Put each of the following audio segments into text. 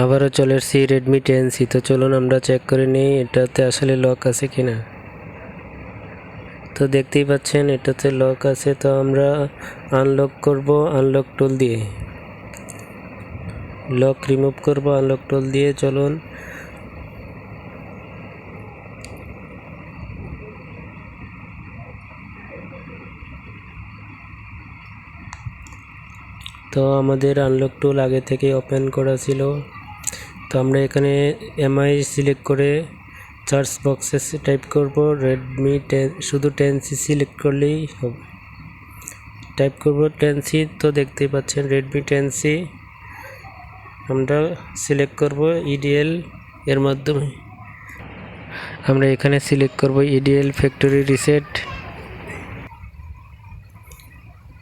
আবারও চলে এসেছি রেডমি 10C। তো চলুন আমরা চেক করে নিই এটাতে আসলে লক আছে কিনা। তো দেখতেই পাচ্ছেন এটাতে লক আছে। তো আমরা আনলক করব আনলক টুল দিয়ে, লক রিমুভ করব আনলক টুল দিয়ে। চলুন তো আমাদের আনলক টুল আগে থেকে ওপেন করা ছিল। তো আমরা এখানে এমআই সিলেক্ট করে সার্চ বক্সে টাইপ করব রেডমি 10, শুধু 10C সিলেক্ট করলেই হবে। টাইপ করব 10C। তো দেখতেই পাচ্ছেন রেডমি 10C আমরা সিলেক্ট করব ইডিএল এর মাধ্যমে। আমরা এখানে সিলেক্ট করব ইডিএল ফ্যাক্টরি রিসেট।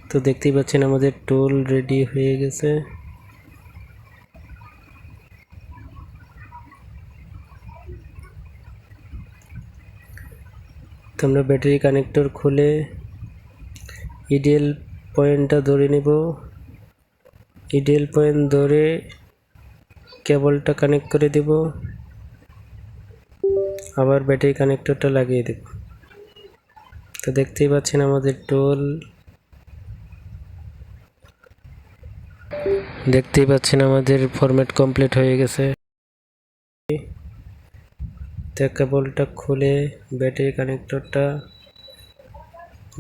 তো দেখতেই পাচ্ছেন আমাদের টুল রেডি হয়ে গেছে। তো আমরা ব্যাটারি কানেক্টর খুলে ইডিএল পয়েন্টটা ধরে নেব। ইডিএল পয়েন্ট ধরে কেবলটা কানেক্ট করে দেব, আবার ব্যাটারি কানেক্টরটা লাগিয়ে দেব। তো দেখতেই পাচ্ছেন আমাদের টুল, দেখতেই পাচ্ছেন আমাদের ফরম্যাট কমপ্লিট হয়ে গেছে। তো কেবলটা খুলে ব্যাটারি কানেক্টরটা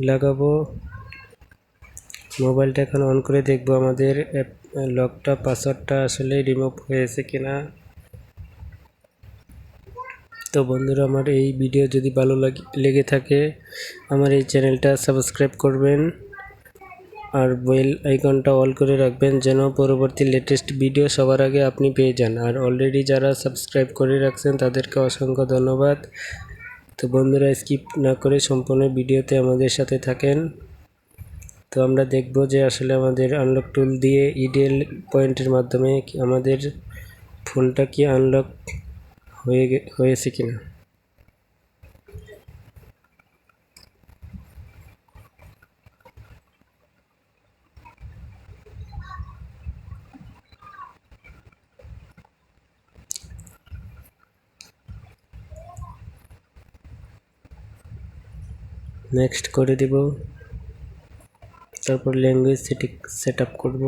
লাগাবো। মোবাইলটা এখন অন করে দেখব আমাদের লকটা পাসওয়ার্ডটা আসলে রিমুভ হয়েছে কিনা। তো বন্ধুরা, আমার এই ভিডিও যদি ভালো লেগে থাকে আমার এই চ্যানেলটা সাবস্ক্রাইব করবেন আর বেল আইকনটা অল করে রাখবেন যেন পরবর্তী লেটেস্ট ভিডিও সবার আগে আপনি পেয়ে যান। আর অলরেডি যারা সাবস্ক্রাইব করে রাখছেন তাদেরকে অসংখ্য ধন্যবাদ। তো বন্ধুরা, স্কিপ না করে সম্পূর্ণ ভিডিওতে আমাদের সাথে থাকেন। তো আমরা দেখব যে আসলে আমাদের আনলক টুল দিয়ে ইডিএল পয়েন্টের মাধ্যমে আমাদের ফোনটা কি আনলক হয়েছে কিনা। নেক্সট করে দিব, তারপর ল্যাঙ্গুয়েজ সেট আপ করব।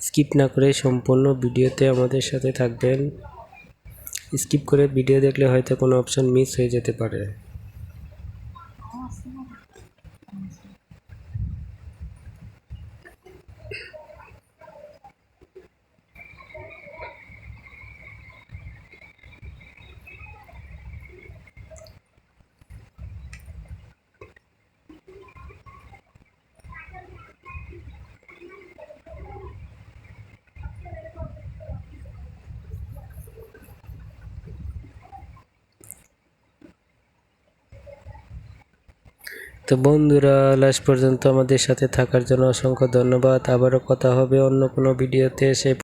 স্কিপ না করে সম্পূর্ণ ভিডিওতে আমাদের সাথে থাকবেন। স্কিপ করে ভিডিও দেখলে হয়তো কোনো অপশন মিস হয়ে যেতে পারে। তো বন্ধুরা, লাস্ট পর্যন্ত আমাদের সাথে থাকার জন্য অসংখ্য ধন্যবাদ। আবারও কথা হবে অন্য কোনো ভিডিওতে।